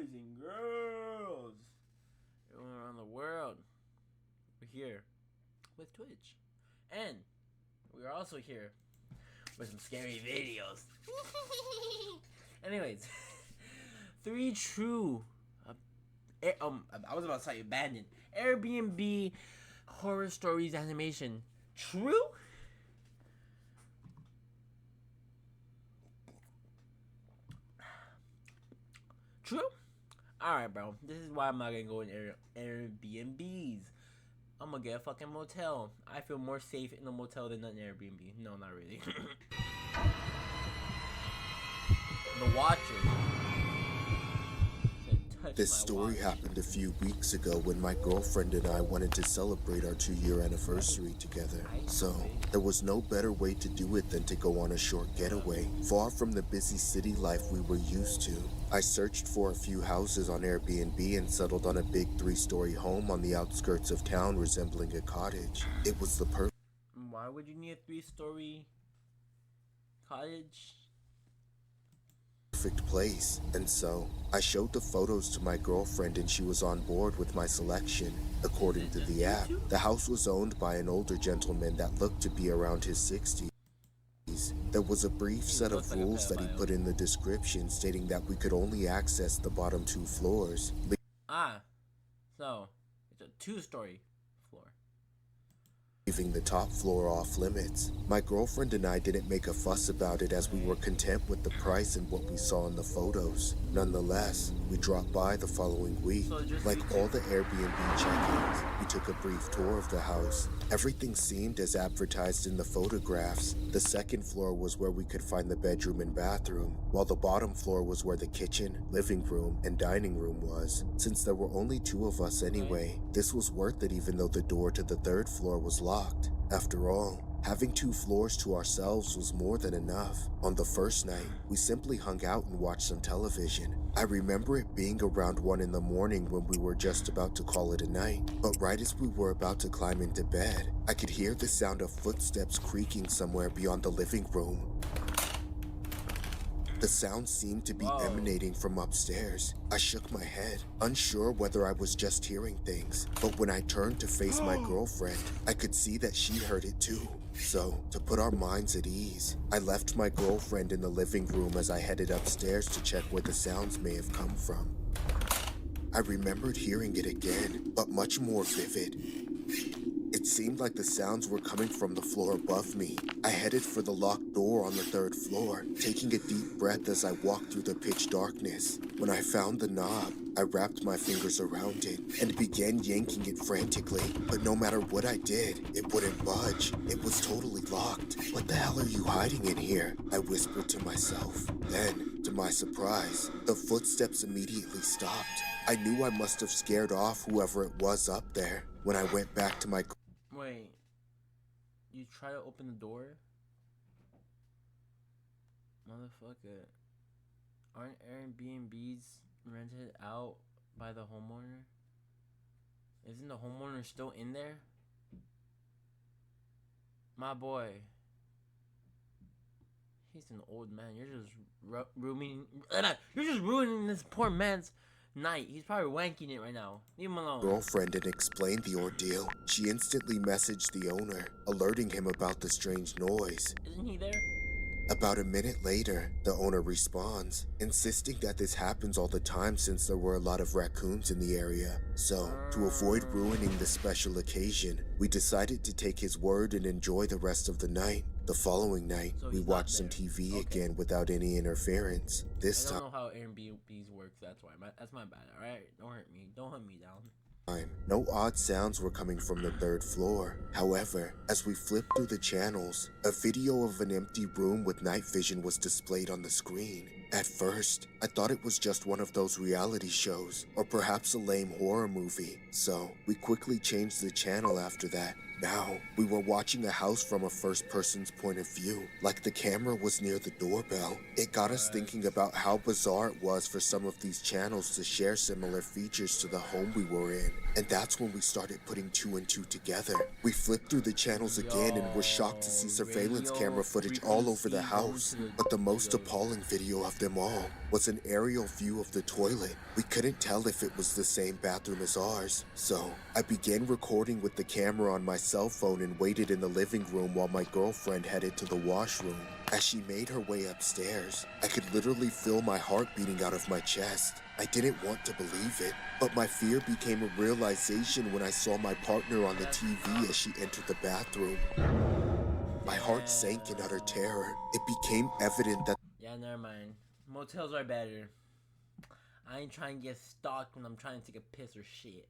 boys and girls around the world. We're here with Twitch. And we're also here with some scary videos. Anyways, three true I was about to say abandoned Airbnb horror stories animation. True? True? Alright, bro. This is why I'm not gonna go in Airbnbs. I'm gonna get a fucking motel. I feel more safe in a motel than an Airbnb. No, not really. The Watchers. This story happened a few weeks ago when my girlfriend and I wanted to celebrate our 2-year anniversary together. So, there was no better way to do it than to go on a short getaway, far from the busy city life we were used to. I searched for a few houses on Airbnb and settled on a big 3-story home on the outskirts of town resembling a cottage. It was the perfect. Why would you need a 3-story cottage? Place, and so I showed the photos to my girlfriend and she was on board with my selection. According to the app, the house was owned by an older gentleman that looked to be around his 60s. There was a brief set of rules that he put in the description stating that we could only access the bottom 2 floors. So it's a 2-story floor, Leaving the top floor off limits. My girlfriend and I didn't make a fuss about it as we were content with the price and what we saw in the photos. Nonetheless, we dropped by the following week. Like all the Airbnb check-ins, we took a brief tour of the house. Everything seemed as advertised in the photographs. The second floor was where we could find the bedroom and bathroom, while the bottom floor was where the kitchen, living room, and dining room was. Since there were only 2 of us anyway, this was worth it even though the door to the 3rd floor was locked. After all, having 2 floors to ourselves was more than enough. On the first night, we simply hung out and watched some television. I remember it being around 1 in the morning when we were just about to call it a night, but right as we were about to climb into bed, I could hear the sound of footsteps creaking somewhere beyond the living room. The sound seemed to be emanating from upstairs. I shook my head, unsure whether I was just hearing things, but when I turned to face my girlfriend, I could see that she heard it too. So, to put our minds at ease, I left my girlfriend in the living room as I headed upstairs to check where the sounds may have come from. I remembered hearing it again, but much more vivid. It seemed like the sounds were coming from the floor above me. I headed for the locked door on the 3rd floor, taking a deep breath as I walked through the pitch darkness. When I found the knob, I wrapped my fingers around it and began yanking it frantically, but no matter what I did, it wouldn't budge. It was totally locked. "What the hell are you hiding in here?" I whispered to myself. Then, to my surprise, the footsteps immediately stopped. I knew I must have scared off whoever it was up there. When I went back to my... Wait, you try to open the door? Motherfucker. Aren't Airbnbs rented out by the homeowner? Isn't the homeowner still in there? My boy. He's an old man. You're just ruining this poor man's night. He's probably wanking it right now. Leave him alone. Girlfriend and explained the ordeal. She instantly messaged the owner, alerting him about the strange noise. Isn't he there? About a minute later, the owner responds, insisting that this happens all the time since there were a lot of raccoons in the area. So, to avoid ruining the special occasion, we decided to take his word and enjoy the rest of the night. The following night, we watched some TV again without any interference. This time, I don't know how Airbnbs works, that's why. That's my bad, alright? Don't hurt me. Don't hunt me down. no odd sounds were coming from the 3rd floor. However, as we flipped through the channels, a video of an empty room with night vision was displayed on the screen. At first, I thought it was just one of those reality shows, or perhaps a lame horror movie, so we quickly changed the channel after that. Now, we were watching a house from a first person's point of view, like the camera was near the doorbell. It got us thinking about how bizarre it was for some of these channels to share similar features to the home we were in. And that's when we started putting two and two together. We flipped through the channels again and were shocked to see surveillance camera footage all over the house. But the most appalling video of them all was an aerial view of the toilet. We couldn't tell if it was the same bathroom as ours, so I began recording with the camera on my cell phone and waited in the living room while my girlfriend headed to the washroom. As she made her way upstairs, I could literally feel my heart beating out of my chest. I didn't want to believe it, but my fear became a realization when I saw my partner on the TV as she entered the bathroom. My heart sank in utter terror. It became evident that never mind. Motels are better. I ain't trying to get stalked when I'm trying to take a piss or shit.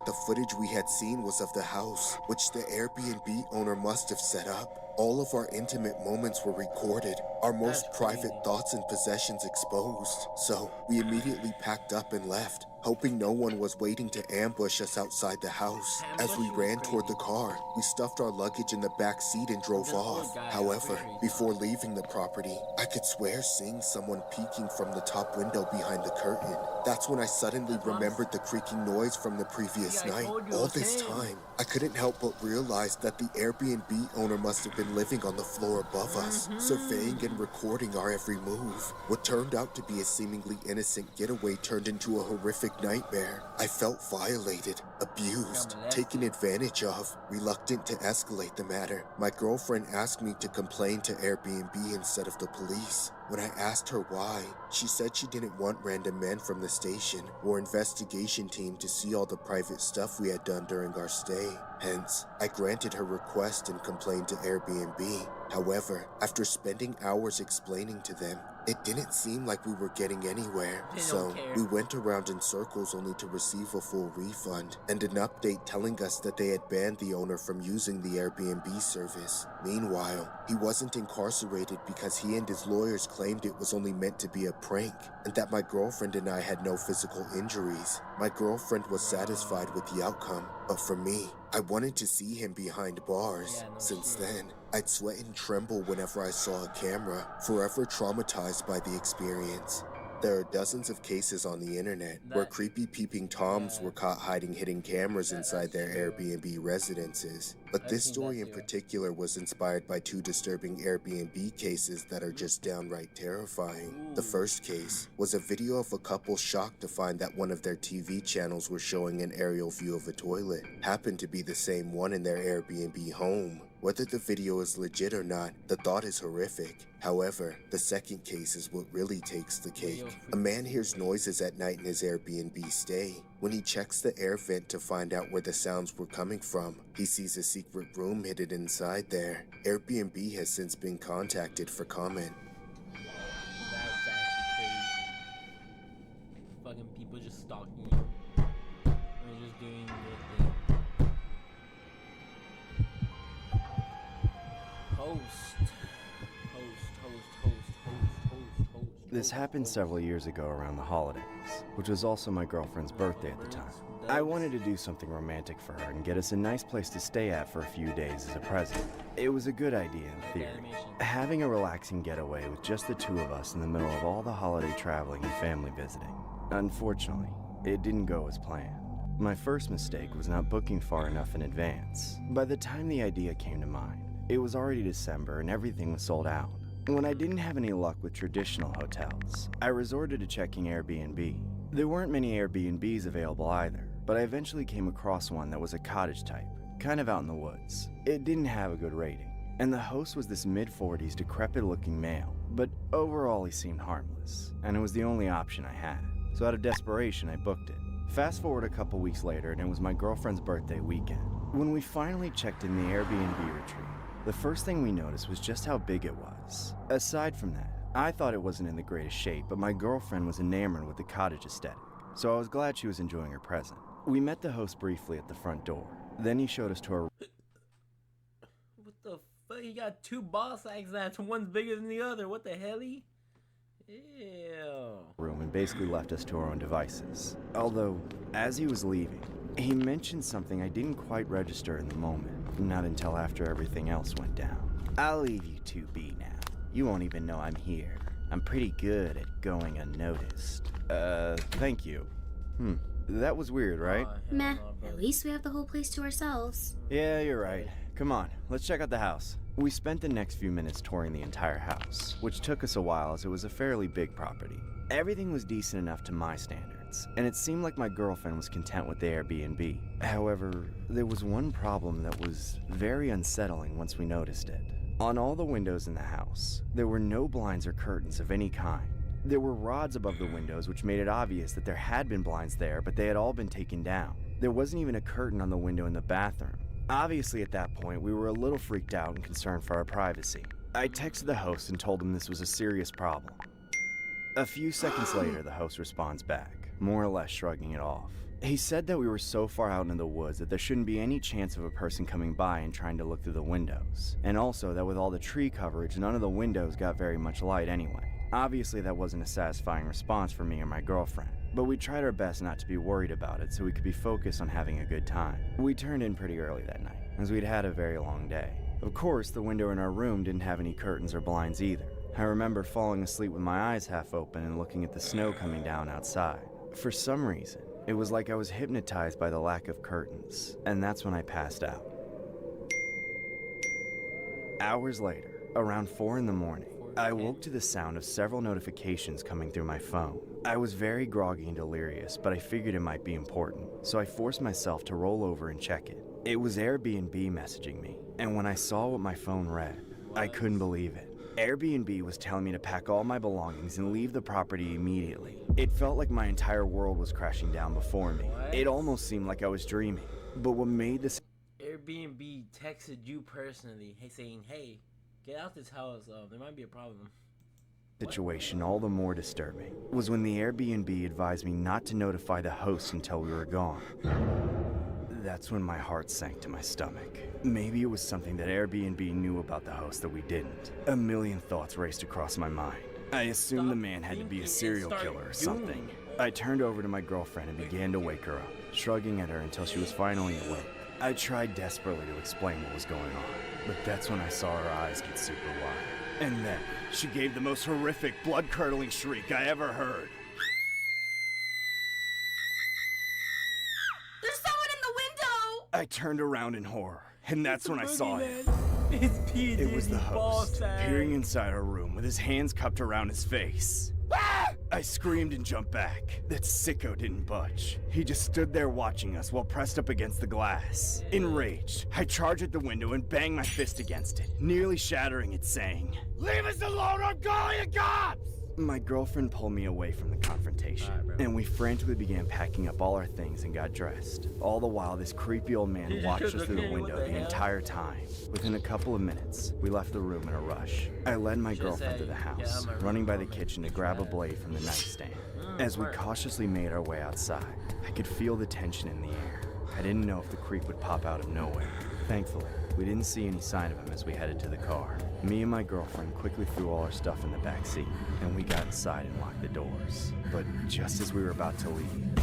the footage we had seen was of the house, which the Airbnb owner must have set up. All of our intimate moments were recorded, our most private thoughts and possessions exposed. So we immediately packed up and left, hoping no one was waiting to ambush us outside the house. As we ran toward the car, we stuffed our luggage in the back seat and drove off. However, before leaving the property, I could swear seeing someone peeking from the top window behind the curtain. That's when I suddenly remembered the creaking noise from the previous night. All this time, I couldn't help but realize that the Airbnb owner must have been living on the floor above us, surveying and recording our every move. What turned out to be a seemingly innocent getaway turned into a horrific nightmare. I felt violated, abused, taken advantage of. Reluctant to escalate the matter, my girlfriend asked me to complain to Airbnb instead of the police. When I asked her why, she said she didn't want random men from the station or investigation team to see all the private stuff we had done during our stay. Hence, I granted her request and complained to Airbnb. However, after spending hours explaining to them, it didn't seem like we were getting anywhere, so we went around in circles only to receive a full refund and an update telling us that they had banned the owner from using the Airbnb service. Meanwhile, he wasn't incarcerated because he and his lawyers claimed it was only meant to be a prank and that my girlfriend and I had no physical injuries. My girlfriend was satisfied with the outcome, but for me, I wanted to see him behind bars. Since then, I'd sweat and tremble whenever I saw a camera, forever traumatized by the experience. There are dozens of cases on the internet where creepy peeping Toms were caught hiding hidden cameras inside their Airbnb residences. But this story in particular was inspired by two disturbing Airbnb cases that are just downright terrifying. The first case was a video of a couple shocked to find that one of their TV channels were showing an aerial view of a toilet. Happened to be the same one in their Airbnb home. Whether the video is legit or not, the thought is horrific. However, the second case is what really takes the cake. A man hears noises at night in his Airbnb stay. When he checks the air vent to find out where the sounds were coming from, he sees a secret room hidden inside there. Airbnb has since been contacted for comment. That's actually crazy. Fucking people just stalking you. Or just doing their thing. This happened several years ago around the holidays, which was also my girlfriend's birthday at the time. I wanted to do something romantic for her and get us a nice place to stay at for a few days as a present. It was a good idea in theory, having a relaxing getaway with just the two of us in the middle of all the holiday traveling and family visiting. Unfortunately, it didn't go as planned. My first mistake was not booking far enough in advance. By the time the idea came to mind, it was already December and everything was sold out. When I didn't have any luck with traditional hotels, I resorted to checking Airbnb. There weren't many Airbnbs available either, but I eventually came across one that was a cottage type, kind of out in the woods. It didn't have a good rating, and the host was this mid-40s decrepit-looking male, but overall he seemed harmless, and it was the only option I had. So out of desperation, I booked it. Fast forward a couple weeks later, and it was my girlfriend's birthday weekend. When we finally checked in the Airbnb retreat, the first thing we noticed was just how big it was. Aside from that, I thought it wasn't in the greatest shape, but my girlfriend was enamored with the cottage aesthetic, so I was glad she was enjoying her present. We met the host briefly at the front door. Then he showed us to our... What the fuck? You got two boss accents, one's bigger than the other. What the hell? Ew. room and basically left us to our own devices. Although, as he was leaving, He mentioned something I didn't quite register in the moment, not until after everything else went down. I'll leave you two be now. You won't even know I'm here. I'm pretty good at going unnoticed. Thank you. That was weird, right? Meh, at least we have the whole place to ourselves. Yeah, you're right. Come on, let's check out the house. We spent the next few minutes touring the entire house, which took us a while as it was a fairly big property. Everything was decent enough to my standards, and it seemed like my girlfriend was content with the Airbnb. However, there was one problem that was very unsettling once we noticed it. On all the windows in the house, there were no blinds or curtains of any kind. There were rods above the windows which made it obvious that there had been blinds there, but they had all been taken down. There wasn't even a curtain on the window in the bathroom. Obviously at that point, we were a little freaked out and concerned for our privacy. I texted the host and told him this was a serious problem. A few seconds later, the host responds back, more or less shrugging it off. He said that we were so far out in the woods that there shouldn't be any chance of a person coming by and trying to look through the windows. And also that with all the tree coverage, none of the windows got very much light anyway. Obviously that wasn't a satisfying response for me or my girlfriend, but we tried our best not to be worried about it so we could be focused on having a good time. We turned in pretty early that night, as we'd had a very long day. Of course, the window in our room didn't have any curtains or blinds either. I remember falling asleep with my eyes half open and looking at the snow coming down outside. For some reason, it was like I was hypnotized by the lack of curtains, and that's when I passed out. Hours later, around 4 in the morning, I woke to the sound of several notifications coming through my phone. I was very groggy and delirious, but I figured it might be important, so I forced myself to roll over and check it. It was Airbnb messaging me, and when I saw what my phone read, I couldn't believe it. Airbnb was telling me to pack all my belongings and leave the property immediately. It felt like my entire world was crashing down before me. It almost seemed like I was dreaming. But what made this Airbnb texted you personally, saying, "Hey, get out this house. There might be a problem." situation all the more disturbing was when the Airbnb advised me not to notify the host until we were gone. That's when my heart sank to my stomach. Maybe it was something that Airbnb knew about the host that we didn't. A million thoughts raced across my mind. I assumed the man had to be a serial killer or something. I turned over to my girlfriend and began to wake her up, shrugging at her until she was finally awake. I tried desperately to explain what was going on, but that's when I saw her eyes get super wide. And then, she gave the most horrific, blood-curdling shriek I ever heard. There's someone in the window! I turned around in horror, and that's when I saw him. It was the host, peering inside our room with his hands cupped around his face. Ah! I screamed and jumped back. That sicko didn't budge. He just stood there watching us while pressed up against the glass. Enraged, I charged at the window and banged my fist against it, nearly shattering it, saying, "Leave us alone, I'm calling the cops!" My girlfriend pulled me away from the confrontation, and we frantically began packing up all our things and got dressed. All the while, this creepy old man watched us through the window the entire time. Within a couple of minutes, we left the room in a rush. I led my girlfriend to the house, running by the kitchen to grab a blade from the nightstand. As we cautiously made our way outside, I could feel the tension in the air. I didn't know if the creep would pop out of nowhere. Thankfully, we didn't see any sign of him as we headed to the car. Me and my girlfriend quickly threw all our stuff in the back seat, and we got inside and locked the doors. But just as we were about to leave,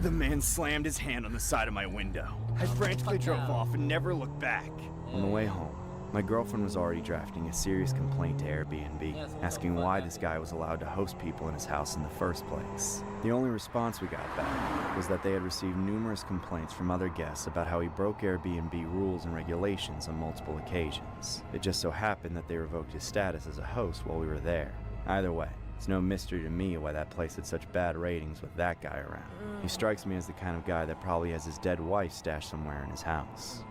the man slammed his hand on the side of my window. I frantically drove off and never looked back. On the way home, my girlfriend was already drafting a serious complaint to Airbnb, asking why this guy was allowed to host people in his house in the first place. The only response we got back was that they had received numerous complaints from other guests about how he broke Airbnb rules and regulations on multiple occasions. It just so happened that they revoked his status as a host while we were there. Either way, it's no mystery to me why that place had such bad ratings with that guy around. He strikes me as the kind of guy that probably has his dead wife stashed somewhere in his house.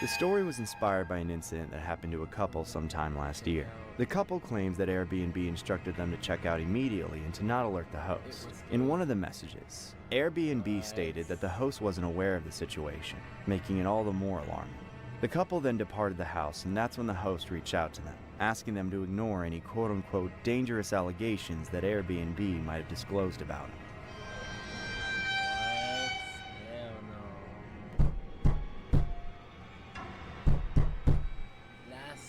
The story was inspired by an incident that happened to a couple sometime last year. The couple claims that Airbnb instructed them to check out immediately and to not alert the host. In one of the messages, Airbnb stated that the host wasn't aware of the situation, making it all the more alarming. The couple then departed the house, and that's when the host reached out to them, asking them to ignore any quote-unquote dangerous allegations that Airbnb might have disclosed about him.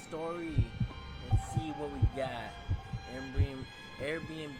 Story. Let's see what we got. Airbnb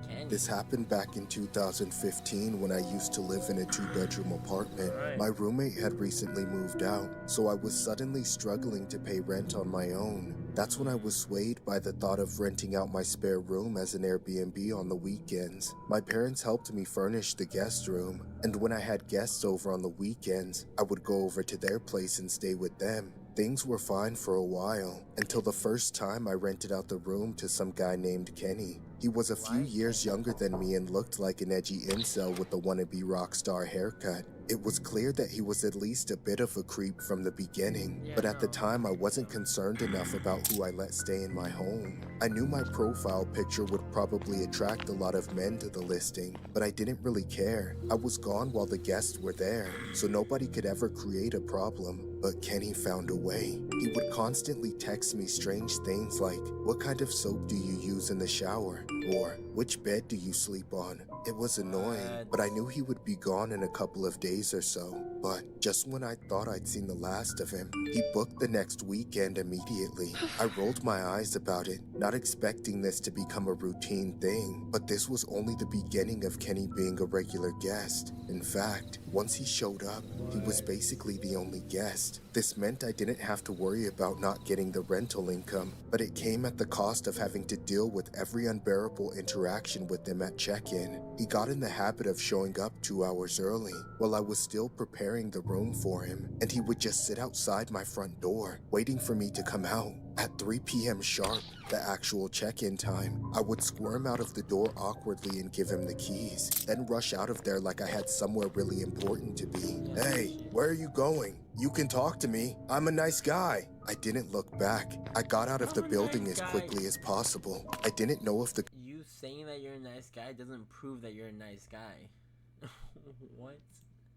can This happened back in 2015 when I used to live in a 2-bedroom apartment. My roommate had recently moved out, so I was suddenly struggling to pay rent on my own. That's when I was swayed by the thought of renting out my spare room as an Airbnb on the weekends. My parents helped me furnish the guest room, and when I had guests over on the weekends, I would go over to their place and stay with them. Things were fine for a while, until the first time I rented out the room to some guy named Kenny. He was a few years younger than me and looked like an edgy incel with a wannabe rock star haircut. It was clear that he was at least a bit of a creep from the beginning, but at the time I wasn't concerned enough about who I let stay in my home. I knew my profile picture would probably attract a lot of men to the listing, but I didn't really care. I was gone while the guests were there, so nobody could ever create a problem. But Kenny found a way. He would constantly text me strange things like, "What kind of soap do you use in the shower?" Or, "Which bed do you sleep on?" It was annoying, but I knew he would be gone in a couple of days or so. But just when I thought I'd seen the last of him, he booked the next weekend immediately. I rolled my eyes about it, not expecting this to become a routine thing, but this was only the beginning of Kenny being a regular guest. In fact, once he showed up, he was basically the only guest. This meant I didn't have to worry about not getting the rental income, but it came at the cost of having to deal with every unbearable interaction with him at check-in. He got in the habit of showing up 2 hours early, while I was still preparing the room for him, and he would just sit outside my front door, waiting for me to come out. At 3 p.m. sharp, the actual check-in time, I would squirm out of the door awkwardly and give him the keys, then rush out of there like I had somewhere really important to be. "Hey, where are you going? You can talk to me. I'm a nice guy." I didn't look back. I got out of the building as quickly as possible. I didn't know if the You saying that you're a nice guy doesn't prove that you're a nice guy. What?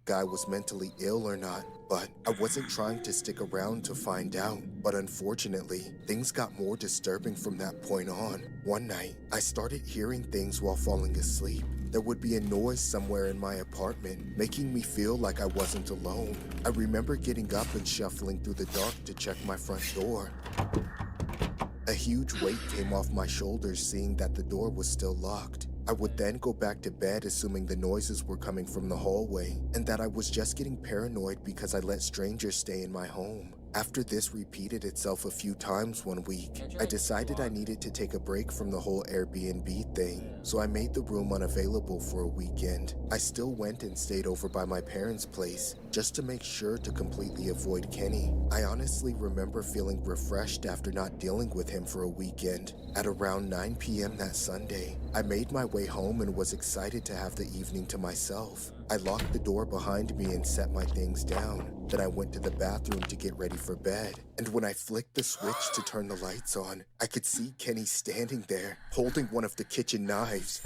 guy was mentally ill or not, but I wasn't trying to stick around to find out. But unfortunately, things got more disturbing from that point on. One night, I started hearing things while falling asleep. There would be a noise somewhere in my apartment, making me feel like I wasn't alone. I remember getting up and shuffling through the dark to check my front door. A huge weight came off my shoulders seeing that the door was still locked. I would then go back to bed assuming the noises were coming from the hallway and that I was just getting paranoid because I let strangers stay in my home. After this repeated itself a few times one week, I decided I needed to take a break from the whole Airbnb thing, so I made the room unavailable for a weekend. I still went and stayed over by my parents' place, just to make sure to completely avoid Kenny. I honestly remember feeling refreshed after not dealing with him for a weekend. At around 9 p.m. that Sunday, I made my way home and was excited to have the evening to myself. I locked the door behind me and set my things down. Then I went to the bathroom to get ready for bed. And when I flicked the switch to turn the lights on, I could see Kenny standing there, holding one of the kitchen knives.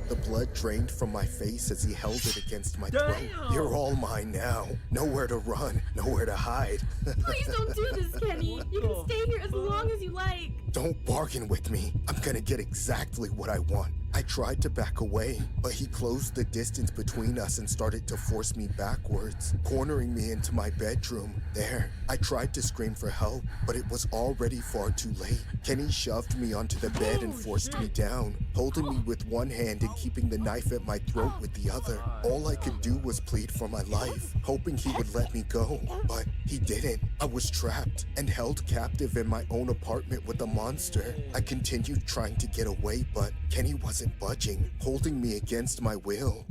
The blood drained from my face as he held it against my throat. "You're all mine now. Nowhere to run, nowhere to hide." Please don't do this, Kenny. You can stay here as long as you like. "Don't bargain with me. I'm gonna get exactly what I want." I tried to back away, but he closed the distance between us and started to force me backwards, cornering me into my bedroom. There, I tried to scream for help, but it was already far too late. Kenny shoved me onto the bed and forced me down, holding me with one hand and keeping the knife at my throat with the other. All I could do was plead for my life, hoping he would let me go, but he didn't. I was trapped and held captive in my own apartment with a monster. I continued trying to get away, but Kenny wasn't budging, holding me against my will.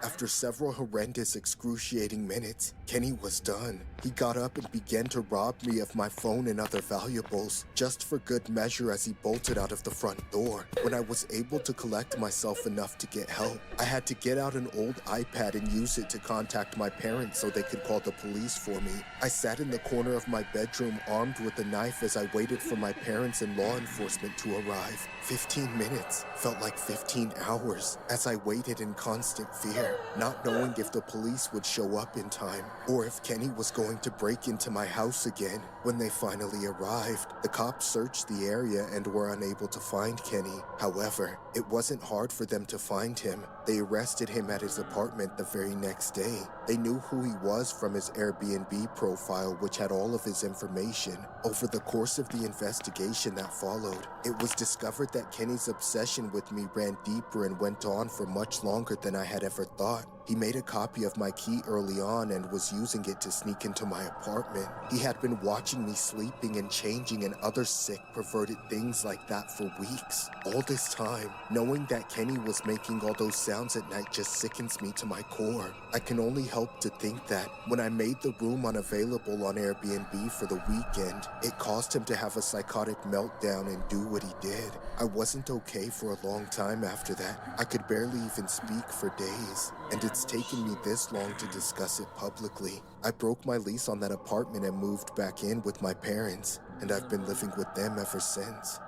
After several horrendous, excruciating minutes, Kenny was done. He got up and began to rob me of my phone and other valuables, just for good measure as he bolted out of the front door. When I was able to collect myself enough to get help, I had to get out an old iPad and use it to contact my parents so they could call the police for me. I sat in the corner of my bedroom armed with a knife as I waited for my parents and law enforcement to arrive. 15 minutes felt like 15 hours as I waited in constant fear. not knowing if the police would show up in time or if Kenny was going to break into my house again. When they finally arrived, the cops searched the area and were unable to find Kenny. However, it wasn't hard for them to find him. They arrested him at his apartment the very next day. They knew who he was from his Airbnb profile, which had all of his information. Over the course of the investigation that followed, it was discovered that Kenny's obsession with me ran deeper and went on for much longer than I had ever thought. He made a copy of my key early on and was using it to sneak into my apartment. He had been watching me sleeping and changing and other sick, perverted things like that for weeks. All this time, knowing that Kenny was making all those sounds at night just sickens me to my core. I can only help to think that when I made the room unavailable on Airbnb for the weekend, it caused him to have a psychotic meltdown and do what he did. I wasn't okay for a long time after that. I could barely even speak for days, and it's taken me this long to discuss it publicly. I broke my lease on that apartment and moved back in with my parents, and I've been living with them ever since.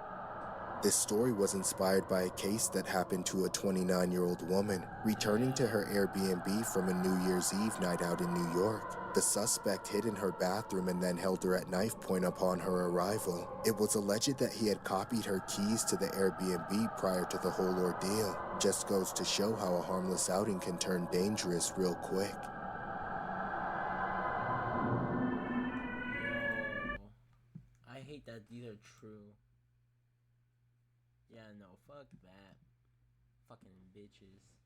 This story was inspired by a case that happened to a 29-year-old woman returning to her Airbnb from a New Year's Eve night out in New York. The suspect hid in her bathroom and then held her at knife point upon her arrival. It was alleged that he had copied her keys to the Airbnb prior to the whole ordeal. Just goes to show how a harmless outing can turn dangerous real quick. I hate that these are true. Yeah, no, fuck that. Fucking bitches.